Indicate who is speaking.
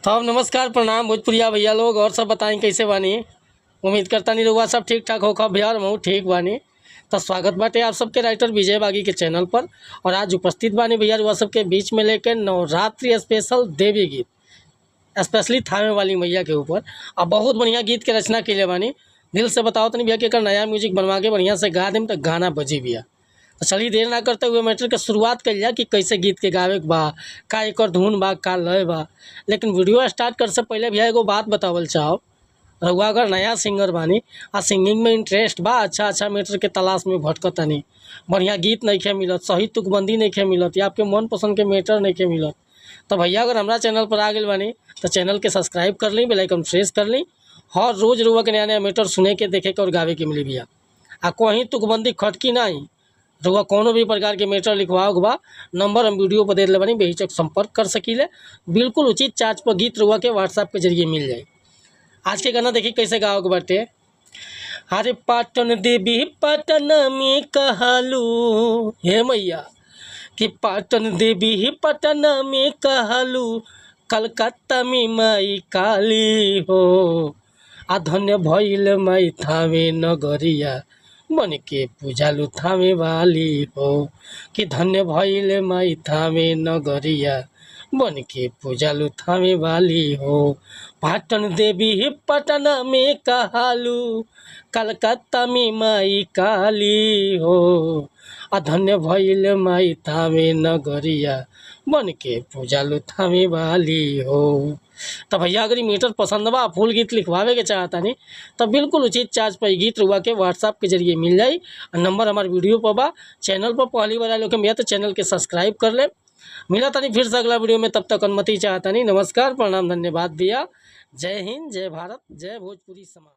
Speaker 1: तो अब नमस्कार प्रणाम भोजपुरिया भैया लोग और सब बताएं कैसे बानी। उम्मीद करता नहीं रहुआ सब ठीक ठाक होगा भैया और मैं ठीक बानी। तो स्वागत बाटे आप सबके राइटर विजय बागी के चैनल पर। और आज उपस्थित बानी भैया रहुआ सबके बीच में लेके नवरात्रि स्पेशल देवी गीत, स्पेशली थामे वाली मैया के ऊपर। अब बहुत बढ़िया गीत के रचना के लिए बानी। दिल से बताओ तो नहीं भैया कि अगर नया म्यूजिक बनवा के बढ़िया से गा दें तो गाना बजी भैया। तो चलिए देर ना करते हुए मैटर के शुरुआत कर लिया कि कैसे गीत के गावे के बा, का एक धुन बा, का लय बा। लेकिन वीडियो स्टार्ट कर से पहले भैया एगो बात बतावल चाहो। रहुआ अगर नया सिंगर बानी आ सिंगिंग में इंटरेस्ट बा, अच्छा मैटर के तलाश में भटकतानी, बढ़िया गीत नहीं खे मिलत, सही तुकबंदी नहीं खे मिलत या आपके मन पसंद के मैटर नहीं खे मिलत, तो भैया अगर हमारा चैनल पर आ गए बानी तो चैनल के सब्सक्राइब कर ली, बेल आइकन प्रेस कर ली। हर रोज़ रहुआ के नया नया मैटर सुने के, देखे के और गावे के मिली भैया। आ कहीं तुकबंदी खटकी नहीं, रहुआ कोनो भी प्रकार के मैटर लिखवाओ के बा, नंबर हम वीडियो पर दे दिले बानी, बेहिचक संपर्क कर सकीले। बिल्कुल उचित चार्ज पर गीत रहुआ के व्हाट्सएप के जरिए मिल जाए। आज के गाना देखिए कैसे गाओ के बाटे। अरे पाटन देवी पाटन में कहलू हे मैया कि पाटन देवी पटन में कहलू, कलकत्ता में माई काली हो। आ धन्य भइल माई थावे नगरिया, मन के पूजालू थामे वाली हो। कि धन्य भइल माई थामे नगरिया, बन के पूजालू थामे वाली हो। पाटन देवी पटन में कहलू, कलकत्ता में माई काली हो। आ धन्य भइल माई थामे नगरिया, बन के पूजालू थामे वाली हो। तो भैया अगर मीटर पसंद बा, फुल गीत लिखवावे के चाहता नहीं तो बिल्कुल उचित चार्ज पर गीत रुआ के व्हाट्सएप के जरिए मिल जाई। नंबर हमारे वीडियो पर बा। चैनल पर पहली बार आए लोग भैया तो चैनल के सब्सक्राइब कर ले। मिला था नहीं फिर से अगला वीडियो में, तब तक अनुमति चाहता नहीं। नमस्कार प्रणाम धन्यवाद भैया। जय हिंद, जय भारत, जय भोजपुरी समाज।